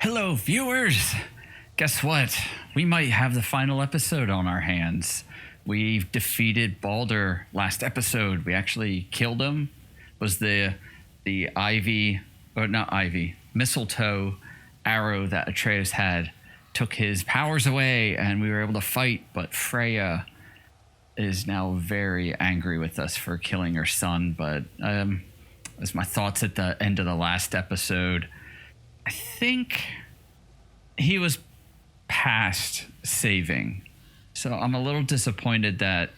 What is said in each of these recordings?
Hello, viewers! Guess what? We might have the final episode on our hands. We've defeated Baldur last episode. We actually killed him. Was the mistletoe arrow that Atreus had took his powers away, and we were able to fight, but Freya is now very angry with us for killing her son. But that's my thoughts at the end of the last episode. I think he was past saving. So I'm a little disappointed that,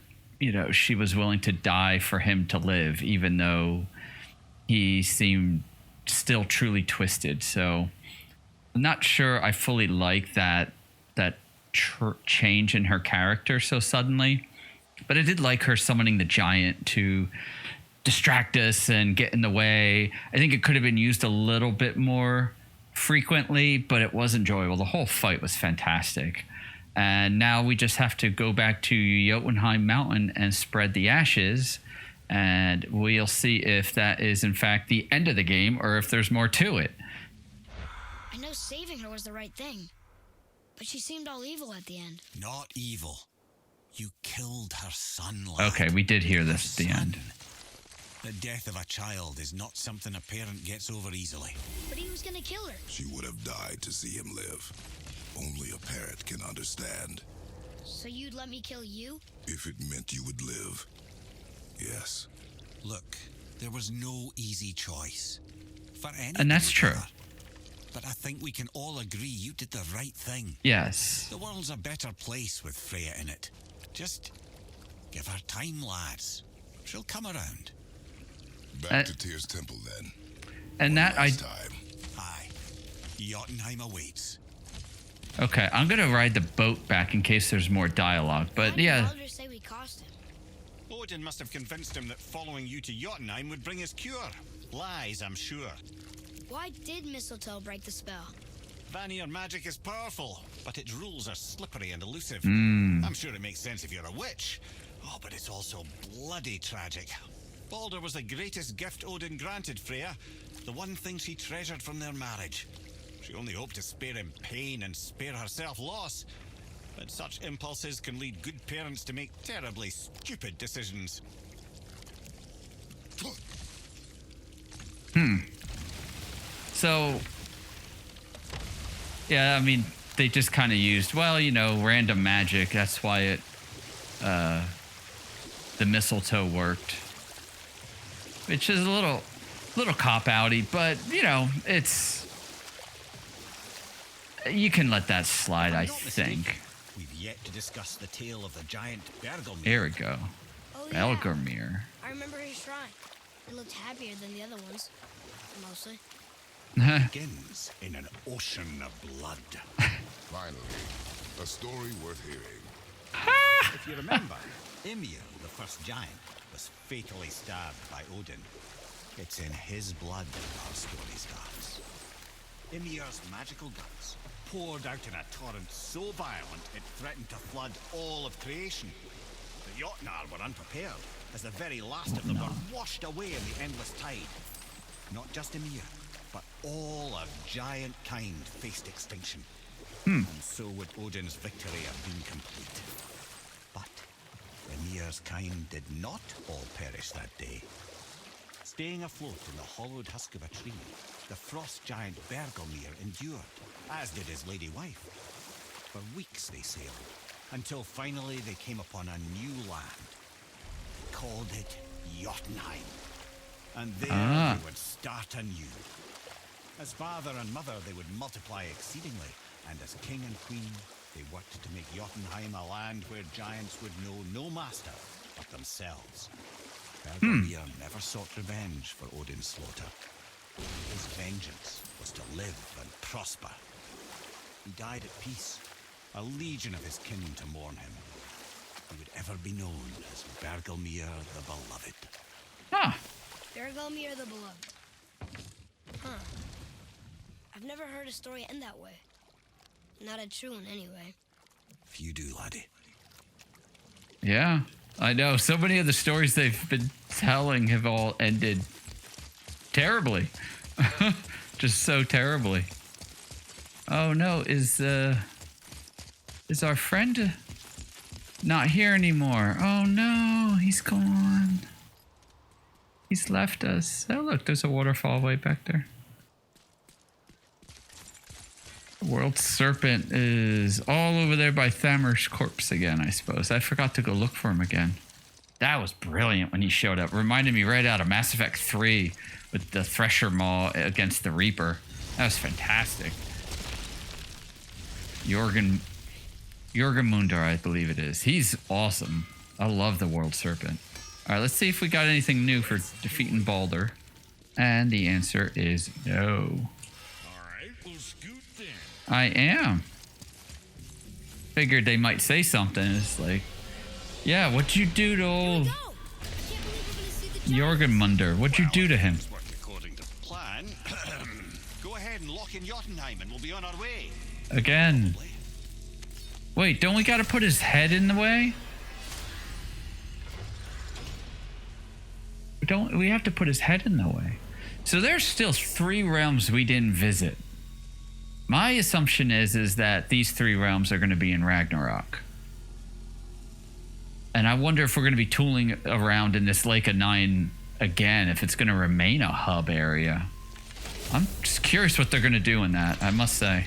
she was willing to die for him to live, even though he seemed still truly twisted. So I'm not sure I fully like that change in her character so suddenly. But I did like her summoning the giant to distract us and get in the way. I think it could have been used a little bit more frequently, but it was enjoyable. The whole fight was fantastic. And now we just have to go back to Jötunheim Mountain and spread the ashes, and we'll see if that is in fact the end of the game or if there's more to it. I know saving her was the right thing, but she seemed all evil at the end. Not evil. You killed her son, lad. Okay, we did hear this at the end. The death of a child is not something a parent gets over easily. But he was gonna kill her. She would have died to see him live. Only a parent can understand. So you'd let me kill you? If it meant you would live, yes. Look, there was no easy choice. For any. And that's true. But I think we can all agree you did the right thing. Yes. The world's a better place with Freya in it. Just give her time, lads. She'll come around. Back to Tyr's temple then. And that time. Aye. Jotunheim awaits. Okay, I'm gonna ride the boat back in case there's more dialogue. But Why did yeah. Baldur say we cost him? Odin must have convinced him that following you to Jotunheim would bring his cure. Lies, I'm sure. Why did mistletoe break the spell? Vanir magic is powerful, but its rules are slippery and elusive. Mm. I'm sure it makes sense if you're a witch. Oh, but it's also bloody tragic. Baldur was the greatest gift Odin granted Freya, the one thing she treasured from their marriage. She only hoped to spare him pain and spare herself loss. But such impulses can lead good parents to make terribly stupid decisions. So, yeah, I mean, they just kind of used, random magic. That's why the mistletoe worked. Which is a little cop-outy, but, it's... You can let that slide, I think. We've yet to discuss the tale of the giant Bergelmir. Here we go. Oh, yeah. Elgato. I remember his shrine. It looked happier than the other ones. Mostly. Begins in an ocean of blood. Finally, a story worth hearing. If you remember, Ymir, the first giant, was fatally stabbed by Odin. It's in his blood our story starts. Ymir's magical guts poured out in a torrent so violent it threatened to flood all of creation. The Jotnar were unprepared, as the very last of them were washed away in the endless tide. Not just Ymir, but all of giant kind faced extinction. And so would Odin's victory have been complete. But Ymir's kind did not all perish that day. Staying afloat in the hollowed husk of a tree, the frost giant Bergelmir endured, as did his lady wife. For weeks they sailed, until finally they came upon a new land. They called it Jotunheim. And there they would start anew. As father and mother they would multiply exceedingly, and as king and queen they worked to make Jotunheim a land where giants would know no master but themselves. Bergelmir never sought revenge for Odin's slaughter. His vengeance was to live and prosper. He died at peace, a legion of his kin to mourn him. He would ever be known as Bergelmir the Beloved. Bergelmir the Beloved. I've never heard a story end that way. Not a true one, anyway. Few do, laddie. Yeah, I know. So many of the stories they've been telling have all ended terribly. Just so terribly. Oh no, is our friend not here anymore? Oh no, he's gone. He's left us. Oh look, there's a waterfall way back there. The world serpent is all over there by Thamer's corpse again, I suppose. I forgot to go look for him again. That was brilliant when he showed up. Reminded me right out of Mass Effect 3 with the Thresher Maw against the Reaper. That was fantastic. Jorgen Mundar, I believe it is. He's awesome. I love the World Serpent. All right, let's see if we got anything new for defeating Baldur. And the answer is no. All right, we'll scoot then. I am. Figured they might say something. It's like, yeah, what'd you do to old Jorgen Mundar? What'd you do to him? It's worked according to plan. Go ahead and lock in Jötunheim and we'll be on our way. Again. Wait, don't we gotta put his head in the way? Don't we have to put his head in the way? So there's still 3 realms we didn't visit. My assumption is that these 3 realms are going to be in Ragnarok. And I wonder if we're going to be tooling around in this Lake of Nine again, if it's going to remain a hub area. I'm just curious what they're going to do in that, I must say.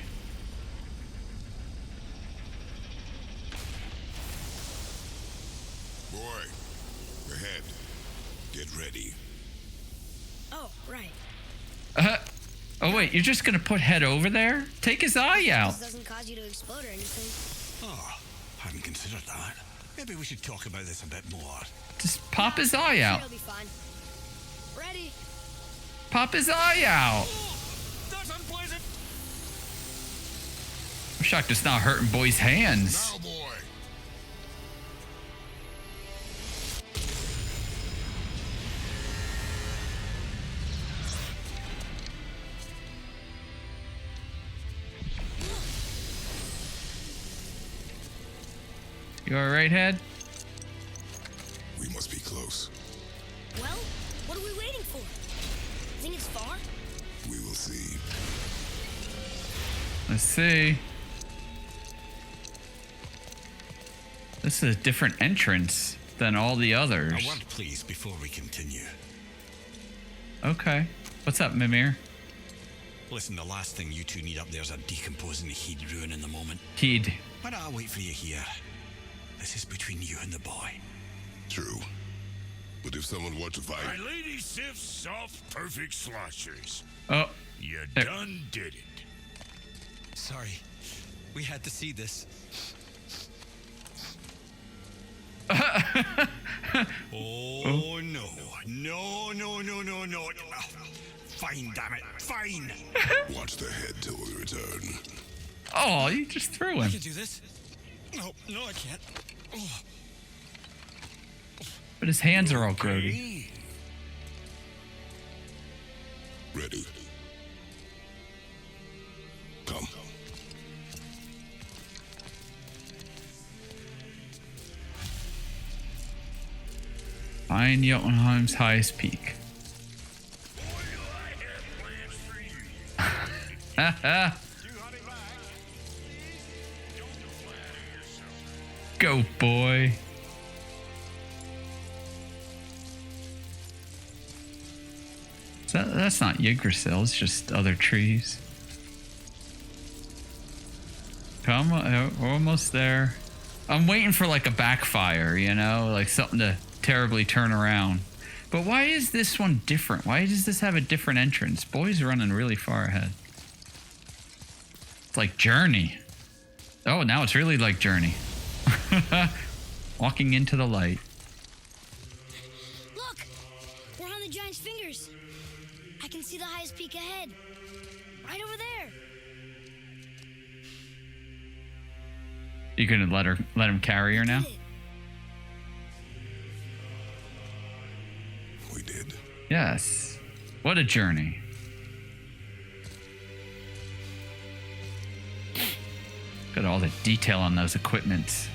Boy, ahead. Get ready. Oh, right. Oh wait, you're just going to put head over there? Take his eye out. This doesn't cause you to explode or anything. Oh, hadn't considered that. Maybe we should talk about this a bit more. Just pop his eye out. It'll be fine. Ready? Pop his eye out. That's unpleasant. I'm shocked it's not hurting boys' hands. Now, boy. You alright, head? We must be close. Well, what are we waiting for? Think it's far? We will see. Let's see. This is a different entrance than all the others. A word, please, before we continue. Okay. What's up, Mimir? Listen, the last thing you two need up there is a decomposing heat ruining the moment. Heed. Why don't I wait for you here? This is between you and the boy. True. But if someone were to fight, My lady Sif's soft, perfect sloshers. Oh. You There. done did it. Sorry. We had to see this. Oh, no. No, no, no, no, no. Fine, damn it. Fine. watch the head till we return. Oh, you just threw I him. can do this. No, I can't. Oh. But his hands are all grody. Ready. Come. Find Jotunheim's highest peak. Boy, do I have plans for you. Go, boy. That's not Yggdrasil, it's just other trees. Come on, we're almost there. I'm waiting for like a backfire, you know, like something to terribly turn around. But why is this one different? Why does this have a different entrance? Boy's running really far ahead. It's like Journey. Oh, now it's really like Journey. Walking into the light. Look! We're on the giant's fingers. I can see the highest peak ahead. Right over there. You gonna let him carry her now? Did it. We did. Yes. What a journey. Got all the detail on those equipments.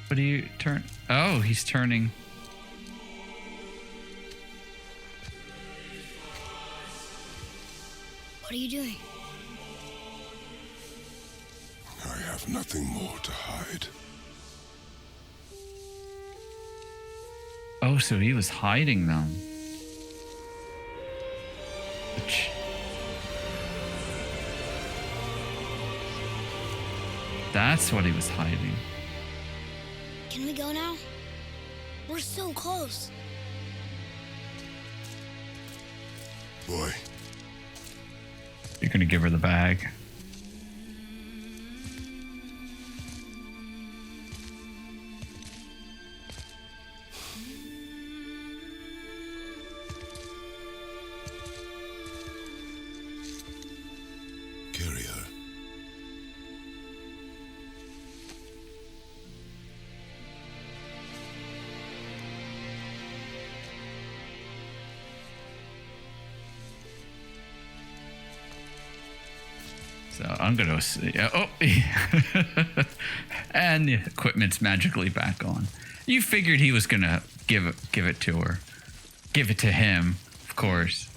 What do you turn? Oh, he's turning. What are you doing? I have nothing more to hide. Oh, so he was hiding them. That's what he was hiding. Can we go now? We're so close. Boy, You're gonna give her the bag. carry her. So I'm gonna see. Oh, and the equipment's magically back on. You figured he was gonna give it to her, give it to him, of course.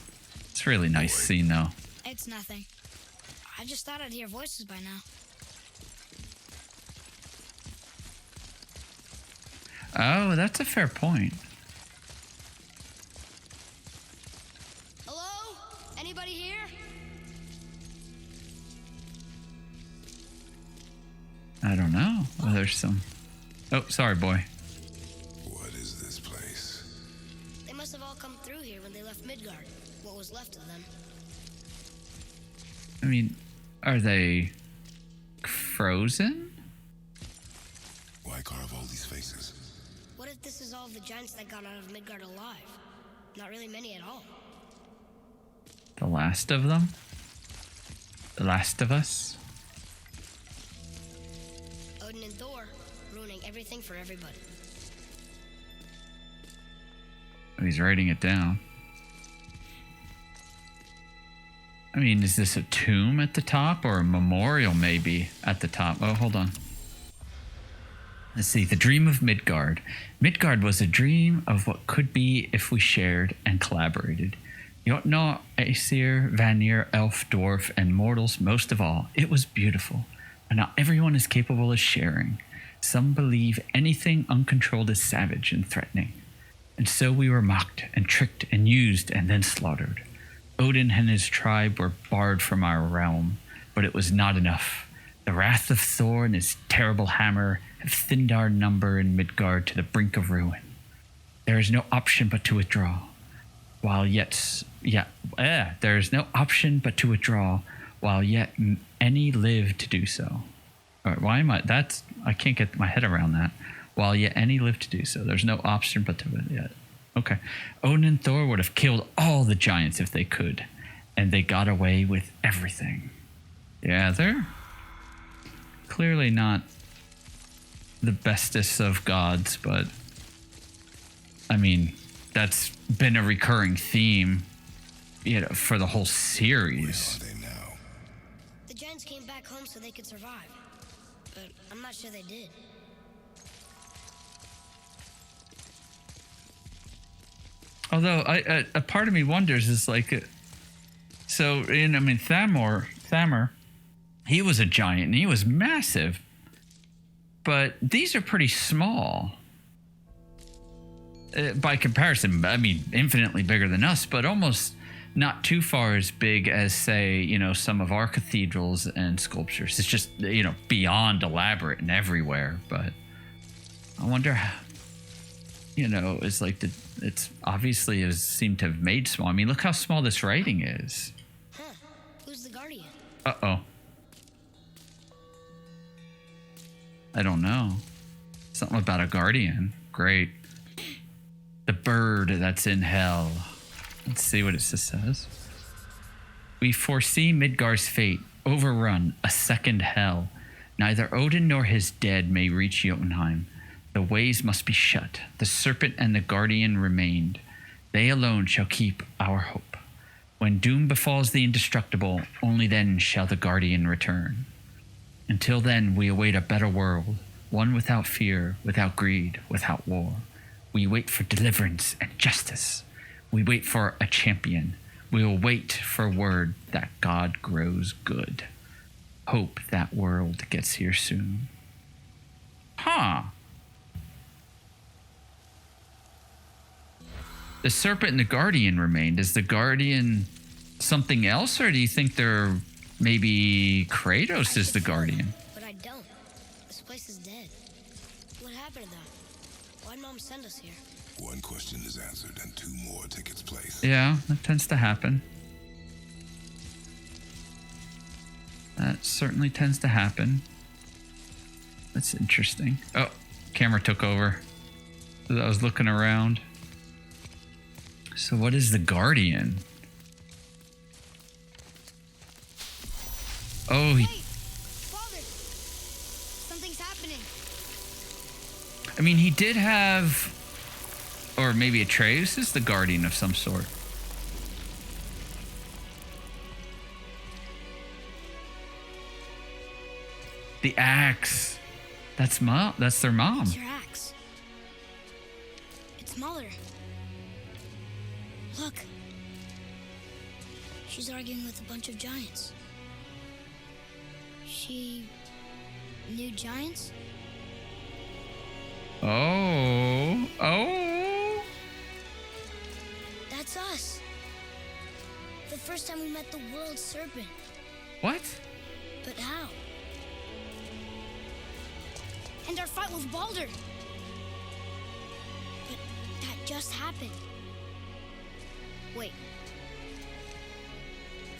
It's a really nice scene, though. It's nothing. I just thought I'd hear voices by now. Oh, that's a fair point. Hello? Anybody here? I don't know. Oh, there's some. Oh, sorry, boy. What is this place? They must have all come through here when they left Midgard. What was left of them. I mean, are they frozen? Why carve all these faces? What if this is all of the giants that got out of Midgard alive? Not really many at all. The last of them? The last of us? Odin and Thor, ruining everything for everybody. Oh, he's writing it down. I mean, is this a tomb at the top or a memorial maybe at the top? Oh, hold on. Let's see. The dream of Midgard. Midgard was a dream of what could be if we shared and collaborated. Jotnar, Aesir, Vanir, Elf, Dwarf, and mortals most of all. It was beautiful. But not everyone is capable of sharing. Some believe anything uncontrolled is savage and threatening. And so we were mocked and tricked and used and then slaughtered. Odin and his tribe were barred from our realm, but it was not enough. The wrath of Thor and his terrible hammer have thinned our number in Midgard to the brink of ruin. There is no option but to withdraw. There is no option but to withdraw, while yet any live to do so. All right, why am I? I can't get my head around that. While yet any live to do so, there's no option but to Okay. Odin and Thor would have killed all the giants if they could, and they got away with everything. Yeah, they're clearly not the bestest of gods, but I mean, that's been a recurring theme, for the whole series. Where are they now? The giants came back home so they could survive, but I'm not sure they did. Although a part of me wonders is like, Thamor, he was a giant and he was massive, but these are pretty small by comparison. I mean, infinitely bigger than us, but almost not too far as big as, say, some of our cathedrals and sculptures. It's just, beyond elaborate and everywhere. But I wonder how, it's like it's obviously is seemed to have made small. I mean, look how small this writing is. Huh. Who's the guardian? Uh-oh. I don't know. Something about a guardian. Great. The bird that's in hell. Let's see what it says. We foresee Midgard's fate, overrun, a second hell. Neither Odin nor his dead may reach Jötunheim. The ways must be shut. The serpent and the guardian remained. They alone shall keep our hope. When doom befalls the indestructible, only then shall the guardian return. Until then, we await a better world, one without fear, without greed, without war. We wait for deliverance and justice. We wait for a champion. We will wait for word that God grows good. Hope that world gets here soon. Huh. The serpent and the guardian remained. Is the guardian something else, or do you think they're maybe Kratos is the guardian? But I don't. This place is dead. What happened to them? Why'd Mom send us here? One question is answered and two more take its place. Yeah, that tends to happen. That certainly tends to happen. That's interesting. Oh, camera took over. So I was looking around. So what is the guardian? Oh, Hey, Father! Something's happening. I mean, he did have, or maybe Atreus is the guardian of some sort. The axe. That's mom. That's their mom. It's your axe. It's Mother. Look. She's arguing with a bunch of giants. She knew giants? Oh. Oh. That's us. The first time we met the world serpent. What? But how? And our fight with Baldur. But that just happened. Wait.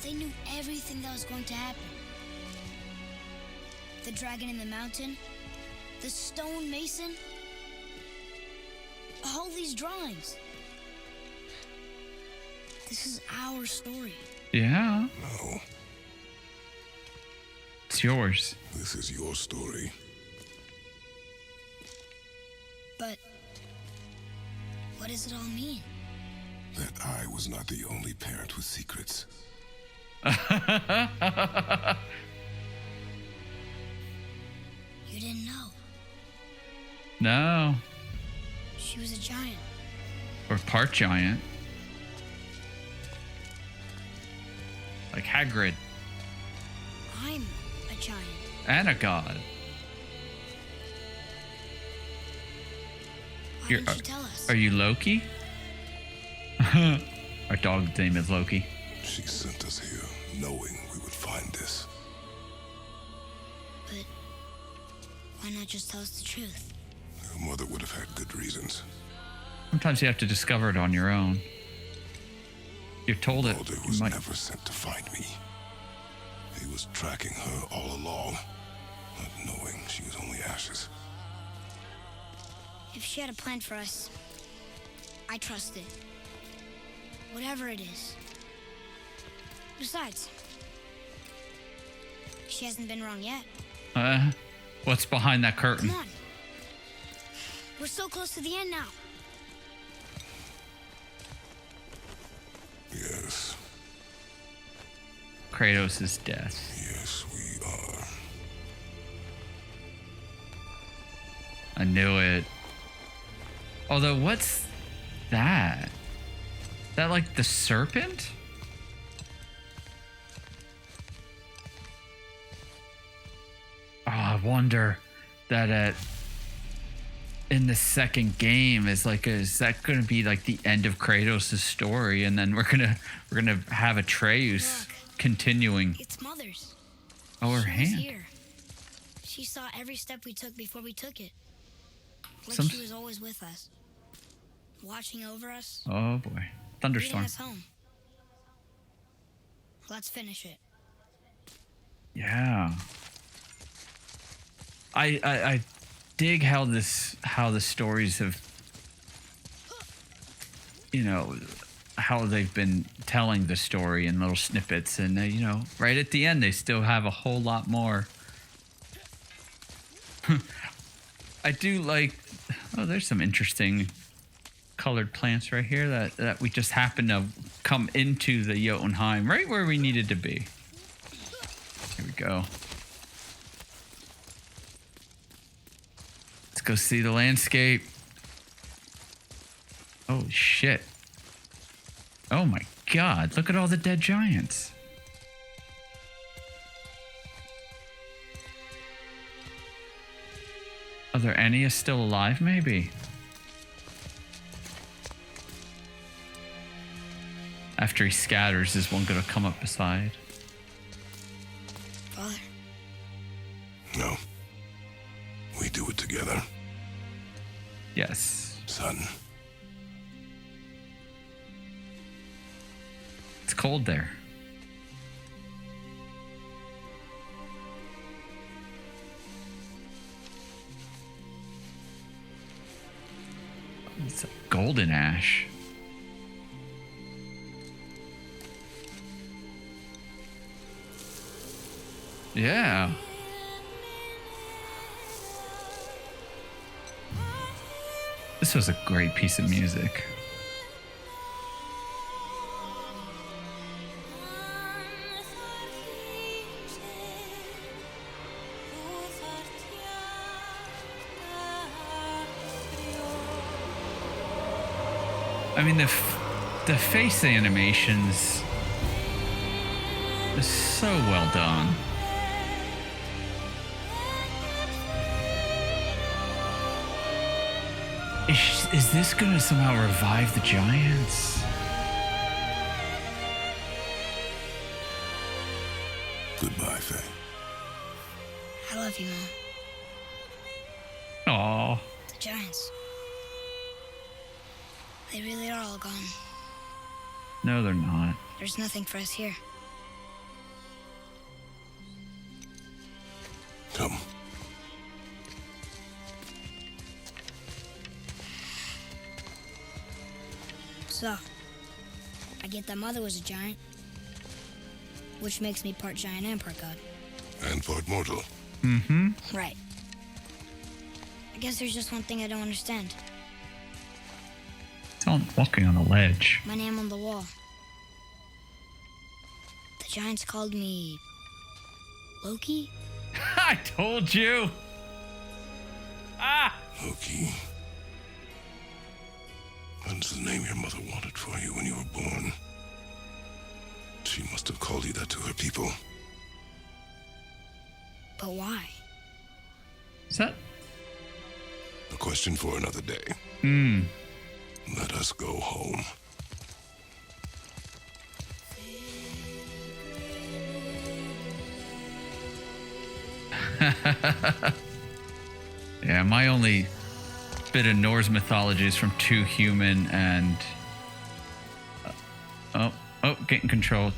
They knew everything that was going to happen. The dragon in the mountain, the stone mason, all these drawings. This is our story. Yeah. No, It's yours. this is your story. But what does it all mean? That I was not the only parent with secrets. You didn't know. No. She was a giant. Or part giant. Like Hagrid. I'm a giant. And a god. Why You're- didn't you tell us? Are you Loki? Our dog's name is Loki. She sent us here knowing we would find this. But why not just tell us the truth? Your mother would have had good reasons. Sometimes you have to discover it on your own. You're told it. Baldur You was might. never sent to find me. He was tracking her all along, not knowing she was only ashes. If she had a plan for us, I trust it. Whatever it is. Besides, she hasn't been wrong yet. What's behind that curtain? Come on. We're so close to the end now. Yes, Kratos' death. yes, we are. I knew it. Although, what's that? Is that like the serpent? Oh, I wonder that in the second game is that going to be like the end of Kratos' story, and then we're gonna have Atreus Look. continuing. It's Mother's. Oh, her She was hand. here. She saw every step we took before we took it. Like Some- she was always with us. Watching over us. Oh boy, Leading thunderstorm. us home. Let's finish it. Yeah. I dig how the stories have, how they've been telling the story in little snippets, and right at the end they still have a whole lot more. I do like. Oh, there's some interesting colored plants right here that we just happened to come into the Jötunheim right where we needed to be. Here we go. Let's go see the landscape. Oh shit. Oh my god, look at all the dead giants. Are there any still alive, maybe? After he scatters, is one gonna come up beside? Father, No. We do it together, Yes. son. It's cold there. It's a golden ash. Yeah. This was a great piece of music. I mean, the face animations is so well done. Is this gonna somehow revive the giants? Goodbye, Faye. I love you, Mom. Aw. The giants. They really are all gone. No, they're not. There's nothing for us here. Come. So, I get that Mother was a giant, which makes me part giant and part god. And part mortal. Mm-hmm. Right. I guess there's just one thing I don't understand. It's all walking on a ledge. My name on the wall. The giants called me Loki? I told you. Ah. Loki. That's the name your mother wanted for you when you were born. She must have called you that to her people. But why? Is that? A question for another day. Hmm. Let us go home. Yeah, my only bit of Norse mythology is from Two Human and getting control.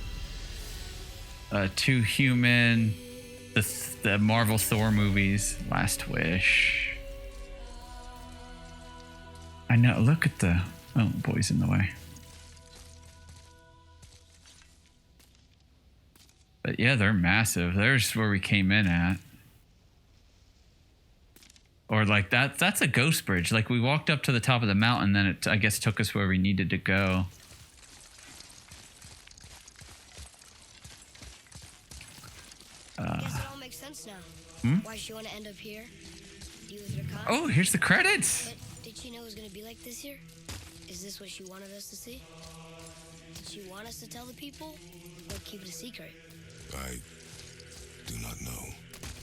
Two Human, the Marvel Thor movies, Last Wish. I know. Look at the boy's in the way. But yeah, they're massive. There's where we came in at. Or like that's a ghost bridge. Like we walked up to the top of the mountain, then it I guess took us where we needed to go. Guess it all makes sense now. Why she want to end up here? Deal with her cop? Oh, here's the credits. But did she know it was going to be like this here? Is this what she wanted us to see? Did she want us to tell the people? Or keep it a secret? I do not know.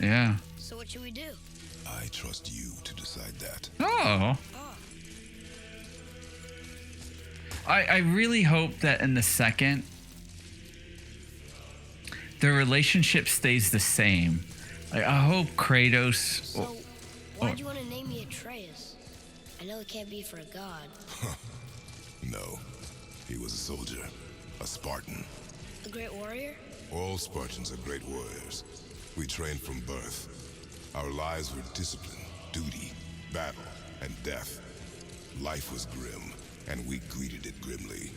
Yeah. So what should we do? I trust you to decide that. Oh. Oh, I really hope that in the second, the relationship stays the same. Like, I hope Kratos. so why'd you want to name me Atreus? I know it can't be for a god. No. He was a soldier. A Spartan. A great warrior? All Spartans are great warriors. We trained from birth. Our lives were discipline, duty, battle, and death. Life was grim, and we greeted it grimly.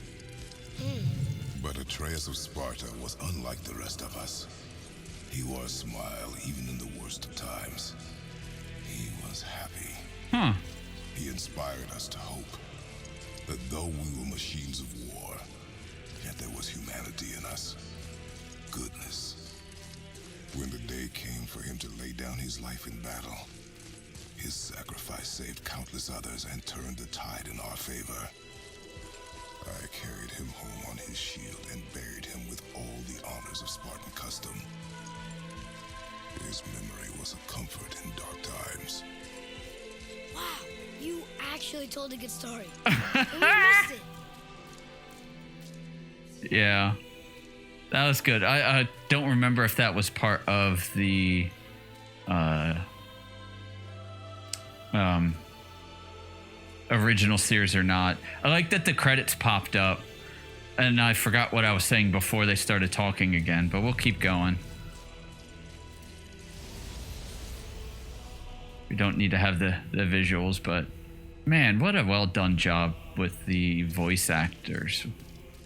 But Atreus of Sparta was unlike the rest of us. He wore a smile even in the worst of times. He was happy. Huh. He inspired us to hope that though we were machines of war, yet there was humanity in us. Goodness. When the day came for him to lay down his life in battle, his sacrifice saved countless others and turned the tide in our favor. I carried him home on his shield. actually told a good story. And we missed it. Yeah. That was good. I don't remember if that was part of the original series or not. I like that the credits popped up, and I forgot what I was saying before they started talking again, but we'll keep going. We don't need to have the visuals, but man, what a well done job with the voice actors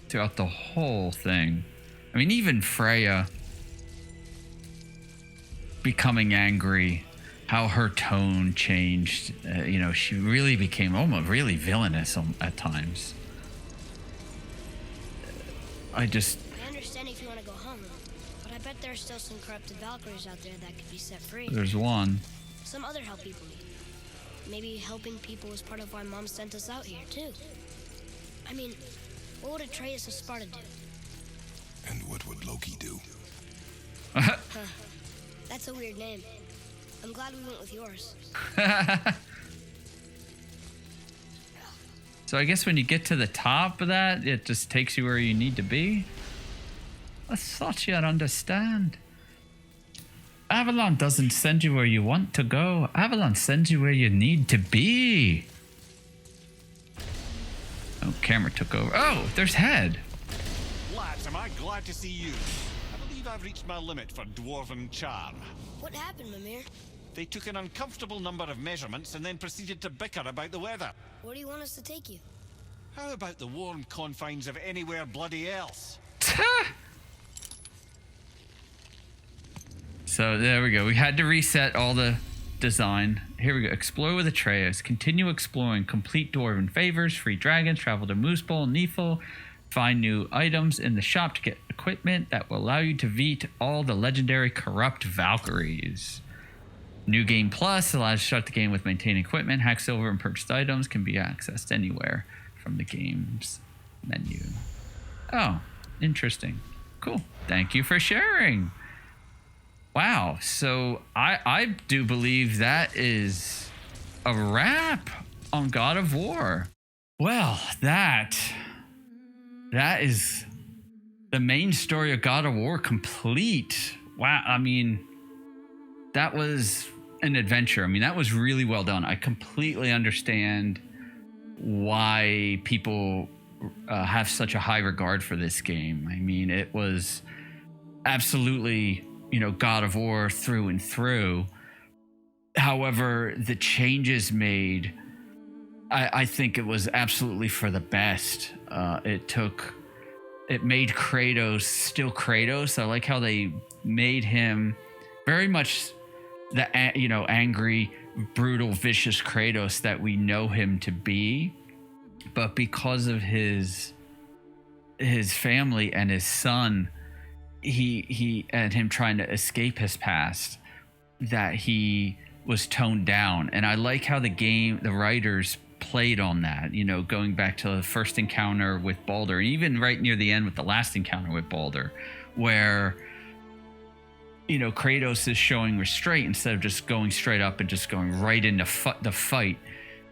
throughout the whole thing. I mean, even Freya becoming angry, how her tone changed. You know, she really became almost really villainous at times. I understand if you want to go home, but I bet there are still some corrupted Valkyries out there that could be set free. There's one. Some other help people need. Maybe helping people was part of why Mom sent us out here, too. I mean, what would Atreus of Sparta do? And what would Loki do? Huh. That's a weird name. I'm glad we went with yours. So I guess when you get to the top of that, it just takes you where you need to be. I thought you'd understand. Avalon doesn't send you where you want to go. Avalon sends you where you need to be. Oh, camera took over. Oh, there's Head. Lads, am I glad to see you. I believe I've reached my limit for dwarven charm. What happened, Mimir? They took an uncomfortable number of measurements and then proceeded to bicker about the weather. Where do you want us to take you? How about the warm confines of anywhere bloody else? So there we go. We had to reset all the design. Here we go. Explore with Atreus. Continue exploring. Complete dwarven favors. Free dragons. Travel to Moose Bowl, Nifl. Find new items in the shop to get equipment that will allow you to beat all the legendary corrupt Valkyries. New Game Plus allows you to start the game with maintained equipment. Hack silver and purchased items can be accessed anywhere from the game's menu. Oh, interesting. Cool. Thank you for sharing. Wow. So I do believe that is a wrap on God of War. Well, that is the main story of God of War complete. Wow. I mean, that was an adventure. I mean, that was really well done. I completely understand why people have such a high regard for this game. I mean, it was absolutely, you know, God of War through and through. However, the changes made, I think it was absolutely for the best. It made Kratos still Kratos. I like how they made him very much the, you know, angry, brutal, vicious Kratos that we know him to be. But because of his family and his son, he and him trying to escape his past, that he was toned down. And I like how the writers played on that, you know, going back to the first encounter with Baldur, and even right near the end with the last encounter with Baldur, where, you know, Kratos is showing restraint instead of just going straight up and just going right into the fight.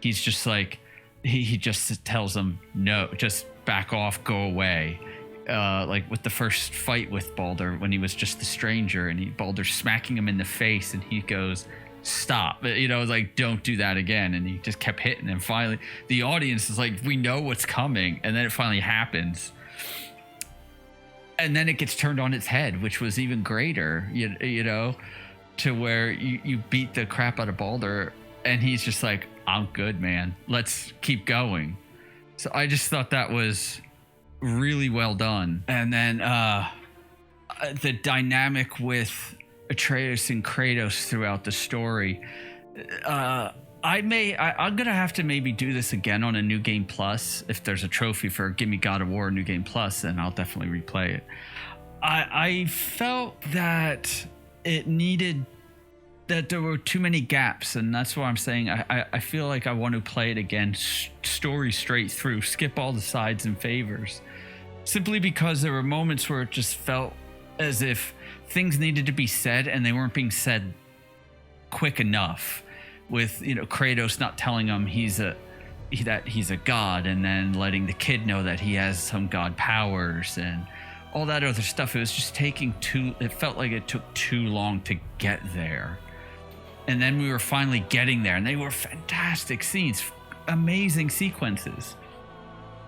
He's just like, he just tells him, no, just back off, go away. Like with the first fight with Baldur, when he was just the stranger and Baldur's smacking him in the face and he goes, stop, you know, like, don't do that again. And he just kept hitting. And finally the audience is like, we know what's coming. And then it finally happens. And then it gets turned on its head, which was even greater, you know, to where you beat the crap out of Baldur and he's just like, I'm good, man. Let's keep going. So I just thought that was really well done. And then the dynamic with Atreus and Kratos throughout the story. I'm gonna have to maybe do this again on a New Game Plus. If there's a trophy for Give Me God of War New Game Plus, then I'll definitely replay it. I felt that it needed, that there were too many gaps, and that's why I'm saying I feel like I want to play it again, story straight through, skip all the sides and favors, simply because there were moments where it just felt as if things needed to be said and they weren't being said quick enough. With, you know, Kratos not telling him he's that he's a god, and then letting the kid know that he has some god powers and all that other stuff. It was just it felt like it took too long to get there. And then we were finally getting there, and they were fantastic scenes, amazing sequences.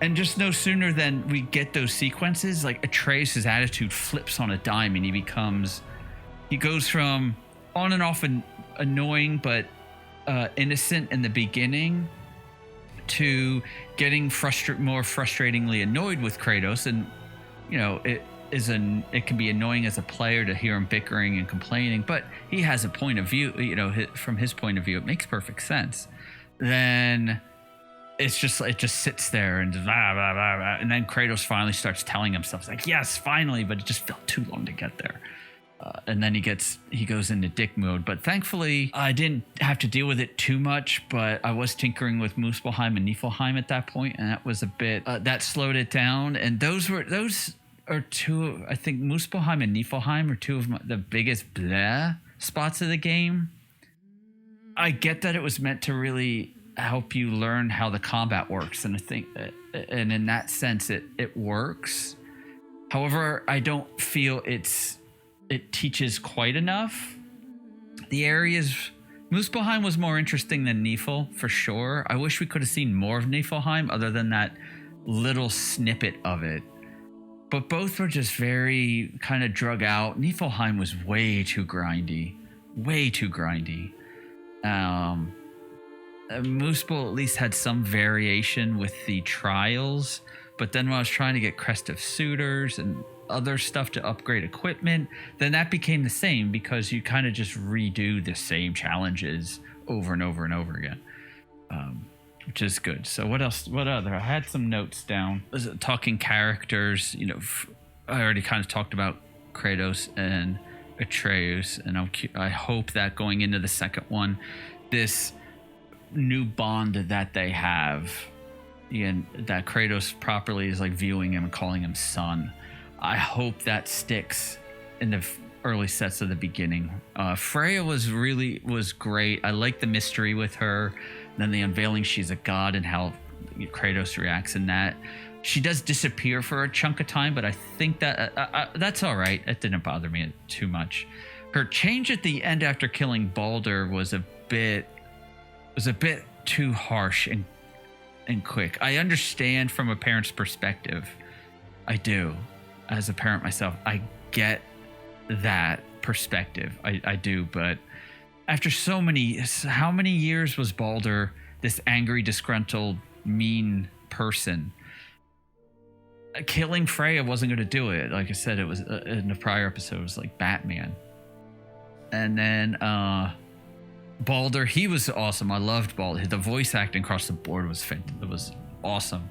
And just no sooner than we get those sequences, like Atreus' attitude flips on a dime, and he goes from on and off and annoying but innocent in the beginning to getting more frustratingly annoyed with Kratos. And it can be annoying as a player to hear him bickering and complaining, but he has a point of view, from his point of view, it makes perfect sense. Then it just sits there and blah, blah, blah, blah. And then Kratos finally starts telling himself, it's like, yes, finally, but it just felt too long to get there. And then he goes into dick mode. But thankfully, I didn't have to deal with it too much, but I was tinkering with Muspelheim and Niflheim at that point, and that was a bit, that slowed it down. And those are two, I think Muspelheim and Niflheim are two of the biggest bleh spots of the game. I get that it was meant to really help you learn how the combat works, and I think and in that sense it works. However, I don't feel it teaches quite enough. The areas, Muspelheim was more interesting than Nifl for sure. I wish we could have seen more of Niflheim other than that little snippet of it. But both were just very kind of drug out. Niflheim was way too grindy. Muspel at least had some variation with the trials, but then when I was trying to get Crest of Suitors and other stuff to upgrade equipment, then that became the same because you kind of just redo the same challenges over and over and over again, which is good. So what else? What other? I had some notes down. Talking characters, I already kind of talked about Kratos and Atreus, and I hope that going into the second one, this new bond that they have, and that Kratos properly is like viewing him and calling him son. I hope that sticks in the early sets of the beginning. Freya was great. I like the mystery with her. And then the unveiling she's a god and how Kratos reacts in that. She does disappear for a chunk of time, but I think that that's all right. It didn't bother me too much. Her change at the end after killing Baldur was a bit too harsh and quick. I understand from a parent's perspective. I do. As a parent myself, I get that perspective. I do, but after how many years was Baldur this angry, disgruntled, mean person? Killing Freya wasn't going to do it. Like I said, it was in the prior episode, it was like Batman. And then Baldur, he was awesome. I loved Baldur. The voice acting across the board was fantastic. It was awesome.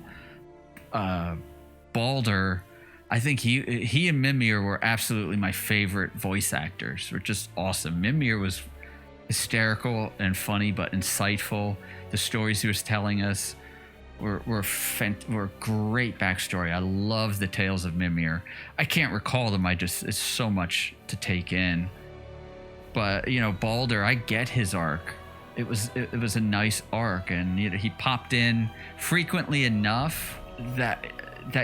Baldur, I think he and Mimir were absolutely my favorite voice actors. Were just awesome. Mimir was hysterical and funny, but insightful. The stories he was telling us were great backstory. I love the tales of Mimir. I can't recall them. It's so much to take in. But Baldur, I get his arc. It was a nice arc, and he popped in frequently enough that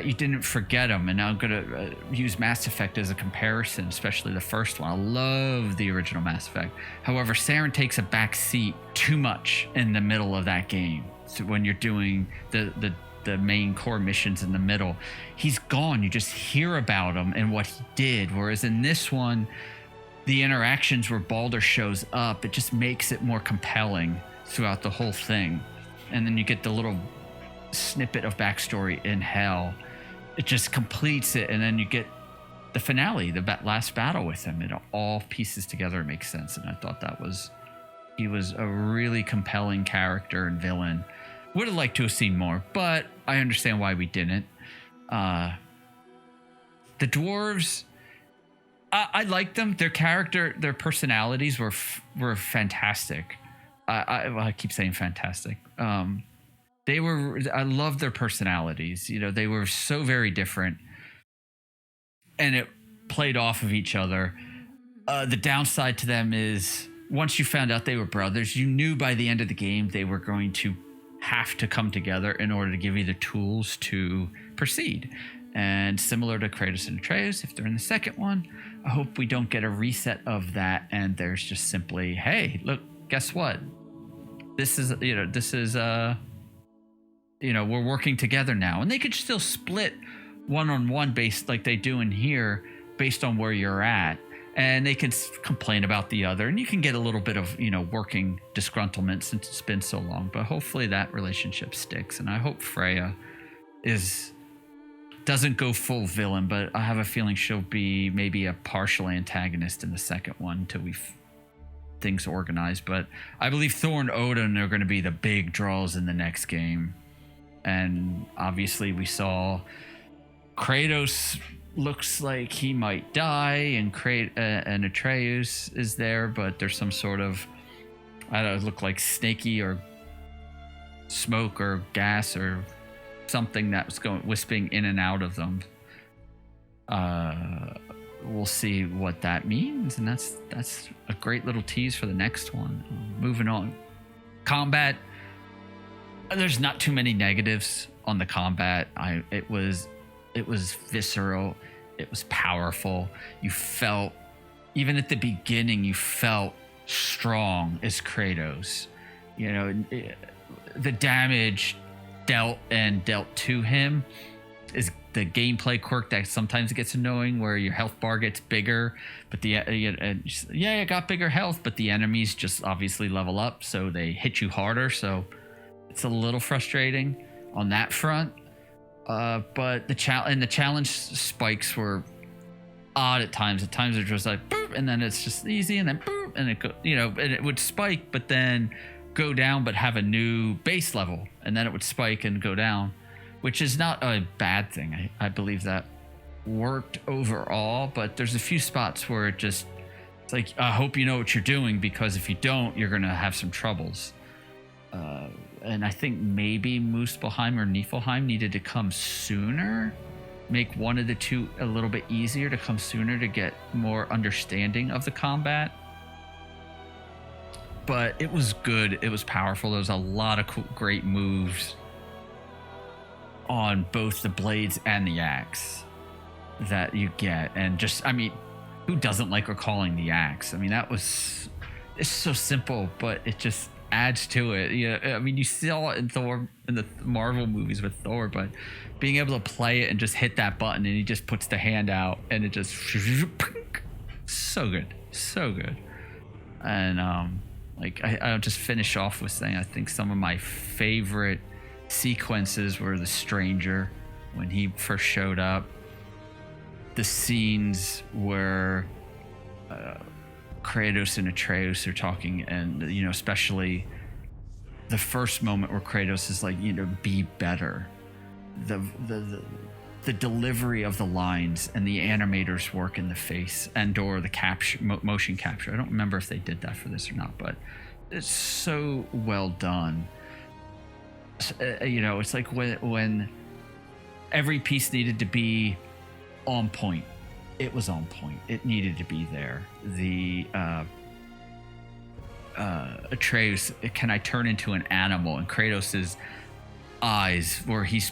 you didn't forget him. And I'm gonna use Mass Effect as a comparison, especially the first one. I love the original Mass Effect. However, Saren takes a back seat too much in the middle of that game. So when you're doing the main core missions in the middle, he's gone. You just hear about him and what he did. Whereas in this one, the interactions where Baldur shows up, it just makes it more compelling throughout the whole thing. And then you get the little snippet of backstory in Hell. It just completes it, and then you get the finale, the last battle with him. It all pieces together and makes sense, and I thought he was a really compelling character and villain. Would have liked to have seen more, but I understand why we didn't. The dwarves, I liked them. Their personalities were fantastic. I keep saying fantastic. I love their personalities. They were so very different, and it played off of each other. The downside to them is once you found out they were brothers, you knew by the end of the game they were going to have to come together in order to give you the tools to proceed. And similar to Kratos and Atreus, if they're in the second one, I hope we don't get a reset of that and there's just simply, hey, look, guess what? This is we're working together now. And they could still split one-on-one based like they do in here based on where you're at. And they can complain about the other, and you can get a little bit of, working disgruntlement since it's been so long. But hopefully that relationship sticks, and I hope Freya doesn't go full villain, but I have a feeling she'll be maybe a partial antagonist in the second one until things organized. But I believe Thor and Odin are going to be the big draws in the next game, and obviously we saw Kratos looks like he might die, and Atreus is there, but there's some sort of, I don't know, look like snaky or smoke or gas or something that's going wisping in and out of them. We'll see what that means, and that's a great little tease for the next one. Moving on, combat. There's not too many negatives on the combat. It was visceral. It was powerful. You felt, even at the beginning, you felt strong as Kratos. The damage dealt to him is the gameplay quirk that sometimes gets annoying, where your health bar gets bigger, but it got bigger health, but the enemies just obviously level up, so they hit you harder. So it's a little frustrating on that front. But the challenge spikes were odd at times. At times it was like boop, and then it's just easy, and then boop, and and it would spike, but then go down, but have a new base level, and then it would spike and go down, which is not a bad thing. I believe that worked overall, but there's a few spots where it's like, I hope you know what you're doing, because if you don't, you're gonna have some troubles. And I think maybe Muspelheim or Niflheim needed to come sooner, make one of the two a little bit easier to come sooner to get more understanding of the combat. But it was good. It was powerful. There was a lot of great moves on both the blades and the axe that you get. And who doesn't like recalling the axe? It's so simple, but it just adds to it. You saw it in the Marvel movies with Thor, but being able to play it and just hit that button and he just puts the hand out and it just so good. And I'll just finish off with saying I think some of my favorite sequences were the Stranger when he first showed up, the scenes where Kratos and Atreus are talking, and especially the first moment where Kratos is like, be better. The delivery of the lines and the animators work in the face and/or the motion capture. I don't remember if they did that for this or not, but it's so well done. It's like when every piece needed to be on point. It was on point. It needed to be there. The Atreus, can I turn into an animal? And Kratos' eyes, where he's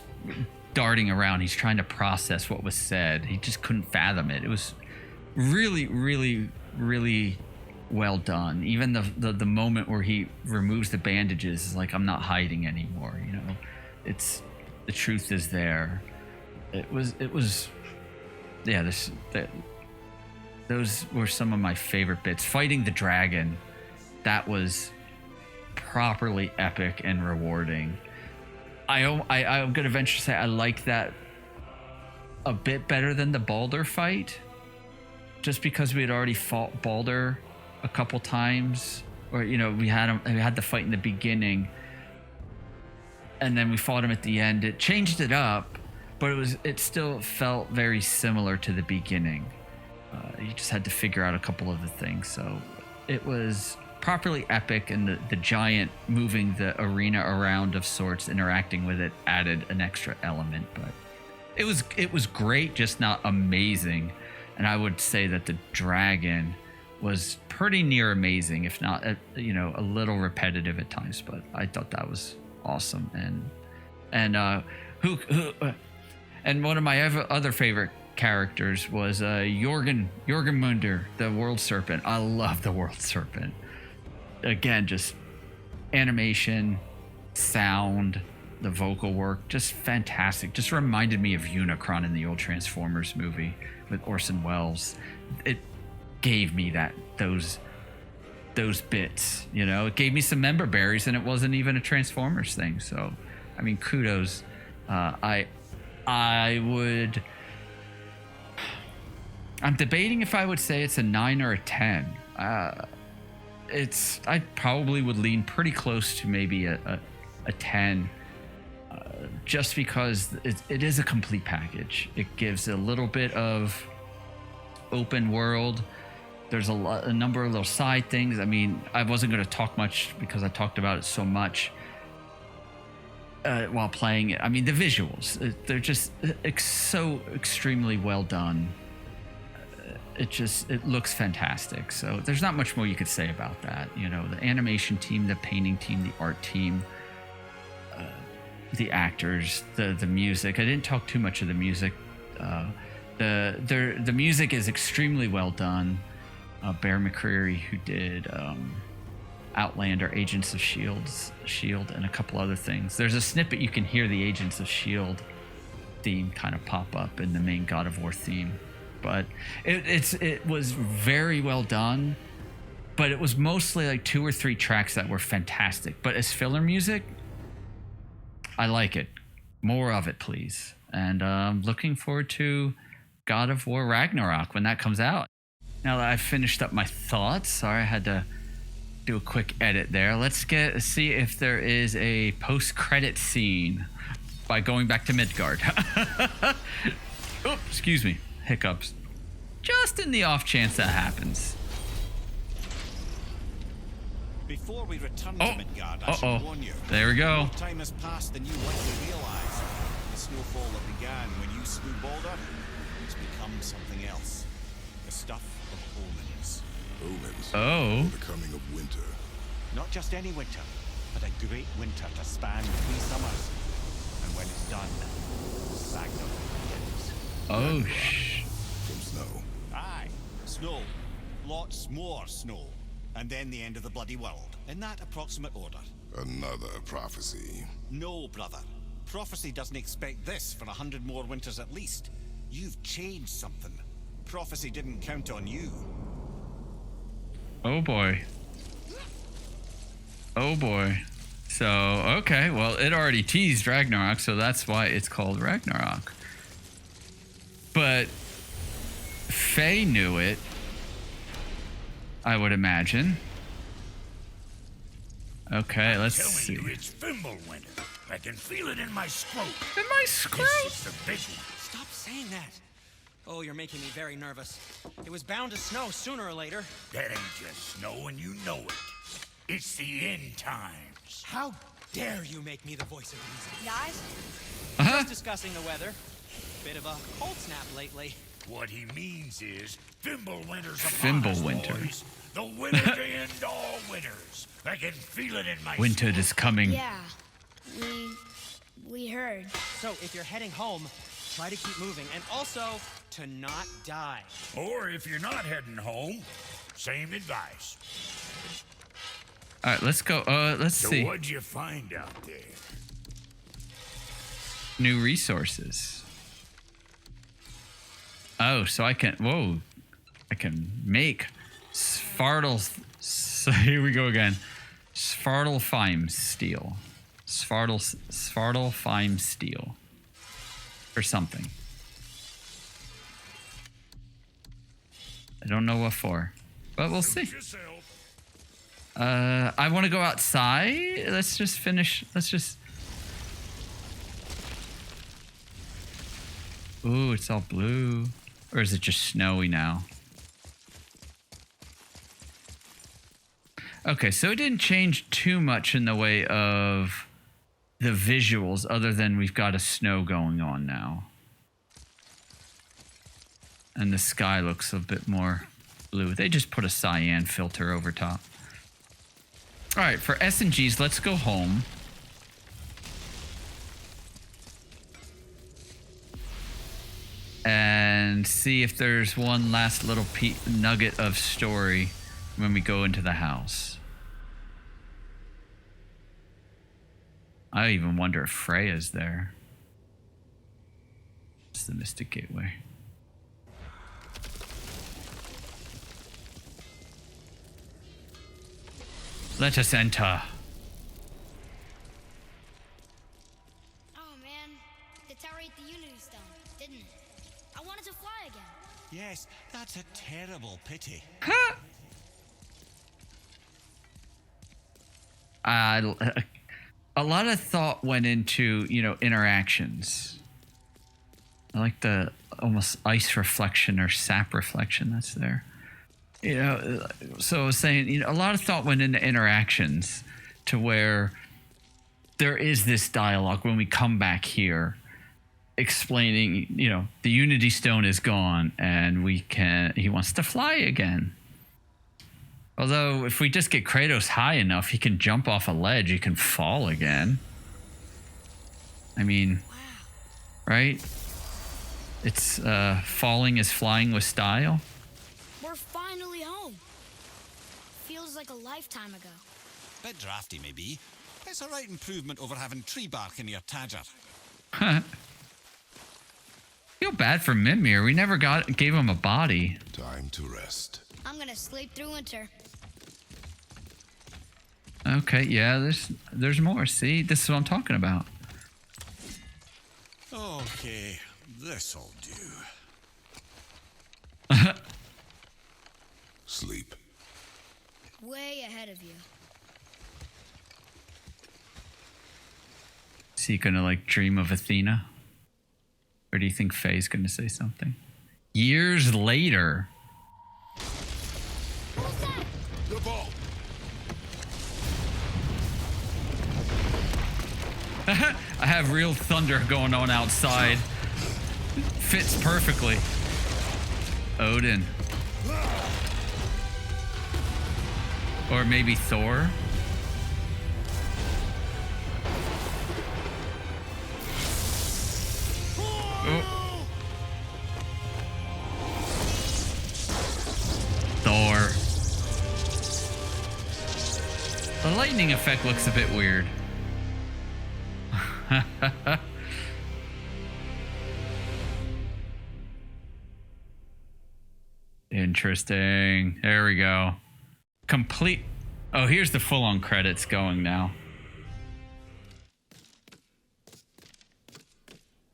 darting around, he's trying to process what was said. He just couldn't fathom it. It was really, really, really well done. Even the moment where he removes the bandages is like, I'm not hiding anymore. It's the truth is there. It was. Yeah, those were some of my favorite bits. Fighting the dragon, that was properly epic and rewarding. I'm going to venture to say I like that a bit better than the Baldur fight, just because we had already fought Baldur a couple times, or we had the fight in the beginning, and then we fought him at the end. It changed it up, but it still felt very similar to the beginning. You just had to figure out a couple of the things. So it was properly epic, and the giant moving the arena around of sorts, interacting with it, added an extra element. But it was great, just not amazing. And I would say that the dragon was pretty near amazing, if not a little repetitive at times. But I thought that was awesome. And and one of my other favorite characters was Jorgenmunder, the World Serpent. I love the World Serpent. Again, just animation, sound, the vocal work, just fantastic. Just reminded me of Unicron in the old Transformers movie with Orson Welles. It gave me those bits, you know. It gave me some member berries, and it wasn't even a Transformers thing. So, I mean, kudos. I'm debating if I would say it's a 9 or a 10. I probably would lean pretty close to maybe a 10, just because it is a complete package. It gives a little bit of open world. There's a number of little side things. I mean, I wasn't going to talk much because I talked about it so much while playing it. I mean, the visuals, they're just so extremely well done. It looks fantastic. So there's not much more you could say about that. You know, the animation team, the painting team, the art team, the actors, the music. I didn't talk too much of the music. The music is extremely well done. Bear McCreary, who did Outlander, Agents of Shield, and a couple other things. There's a snippet you can hear the Agents of Shield theme kind of pop up in the main God of War theme. But it was very well done, but it was mostly like 2 or 3 tracks that were fantastic. But as filler music, I like it. More of it, please. And I'm looking forward to God of War Ragnarok when that comes out. Now that I've finished up my thoughts, sorry I had to do a quick edit there. Let's see if there is a post-credit scene by going back to Midgard. Oh, excuse me. Hiccups. Just in the off chance that happens. Before we return to Midgard, I should warn you. There we go. More time has passed than you likely realize. The snowfall that began when you slew Baldur has become something else. The stuff of omens. Omens. Oh. The coming of winter. Not just any winter, but a great winter to span 3 summers. And when it's done, Ragnarok begins. Oh, From snow. Aye, snow. Lots more snow. And then the end of the bloody world. In that approximate order. Another prophecy. No, brother. Prophecy doesn't expect this for 100 more winters at least. You've changed something. Prophecy didn't count on you. Oh boy. Oh boy. So, okay, well, it already teased Ragnarok, so that's why it's called Ragnarok. But Faye knew it, I would imagine. Okay, let's see. Telling you, it's Fimbulwinter. I can feel it in my scrote. In my scrote? This is the big one. Stop saying that. Oh, you're making me very nervous. It was bound to snow sooner or later. That ain't just snow, and you know it. It's the end times. How dare you make me the voice of reason? Guys, Just discussing the weather. Bit of a cold snap lately. What he means is Fimbulwinter's upon us, Fimbulwinter. boys. The winter to end all winters. I can feel it in my Winter scrote. is coming. yeah, we heard. So if you're heading home, try to keep moving and also to not die. Or if you're not heading home, same advice. All right, let's go. Let's So see. what'd you find out there? New resources. Oh, so I can. Whoa, I can make Svartal. So here we go again. Svartalfheim steel. Svartalfheim steel. Or something. I don't know what for, but we'll see. Yourself. I want to go outside. Let's just finish. Ooh, it's all blue. Or is it just snowy now? Okay, so it didn't change too much in the way of the visuals other than we've got a snow going on now. And the sky looks a bit more blue. They just put a cyan filter over top. All right, for S&Gs, let's go home. and see if there's one last little nugget of story when we go into the house. I even wonder if Freya's there. It's the Mystic Gateway. Let us enter. Oh man, the tower ate the Unity Stone, didn't it? I wanted to fly again. Yes, that's a terrible pity. A lot of thought went into, interactions. I like the almost ice reflection or sap reflection that's there. So I was saying, a lot of thought went into interactions to where there is this dialogue when we come back here explaining, the Unity Stone is gone and he wants to fly again. Although if we just get Kratos high enough, he can jump off a ledge, he can fall again. I mean, wow. Right? It's falling is flying with style. We're finally home. Feels like a lifetime ago. Bit drafty, maybe. It's a right improvement over having tree bark in your Tadger. Feel bad for Mimir. We never gave him a body. Time to rest. I'm gonna sleep through winter. Okay, yeah, there's more. See, this is what I'm talking about. Okay, this'll do. Sleep. Way ahead of you. Is he gonna dream of Athena? Or do you think Faye's gonna say something? Years later. What's that? The ball. I have real thunder going on outside. Fits perfectly. Odin. Or maybe Thor. Oh. Thor. The lightning effect looks a bit weird. Interesting. There we go. Complete. Oh, here's the full-on credits going now.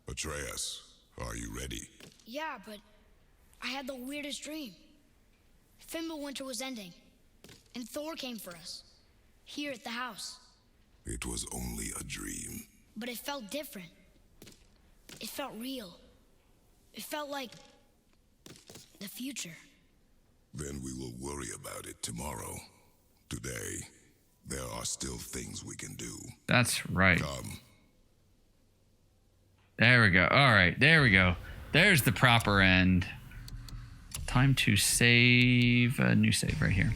Atreus, are you ready? Yeah, but I had the weirdest dream. Fimbulwinter was ending, and Thor came for us, here at the house. It was only a dream. But it felt different. It felt real. It felt like the future. Then we will worry about it tomorrow. Today, there are still things we can do. That's right. Come. There we go. All right, there we go. There's the proper end. Time to save. A new save right here.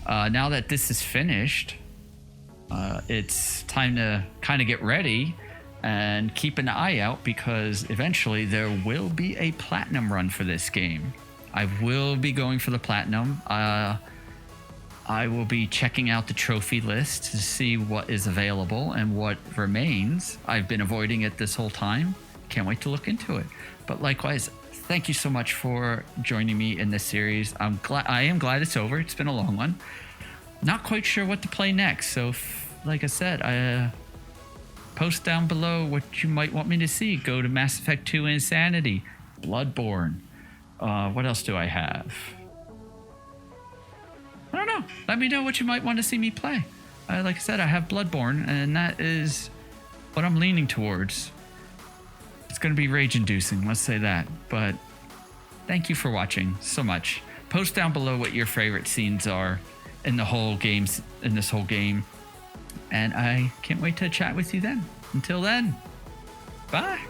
Now that this is finished, it's time to kind of get ready and keep an eye out because eventually there will be a platinum run for this game. I will be going for the platinum. I will be checking out the trophy list to see what is available and what remains. I've been avoiding it this whole time. Can't wait to look into it. But likewise, thank you so much for joining me in this series. I am glad it's over. It's been a long one. Not quite sure what to play next. So, like I said, post down below what you might want me to see. Go to Mass Effect 2 Insanity, Bloodborne. What else do I have? I don't know. Let me know what you might want to see me play. Like I said, I have Bloodborne, and that is what I'm leaning towards. It's going to be rage-inducing, let's say that. But thank you for watching so much. Post down below what your favorite scenes are in this whole game. And I can't wait to chat with you then. Until then, bye.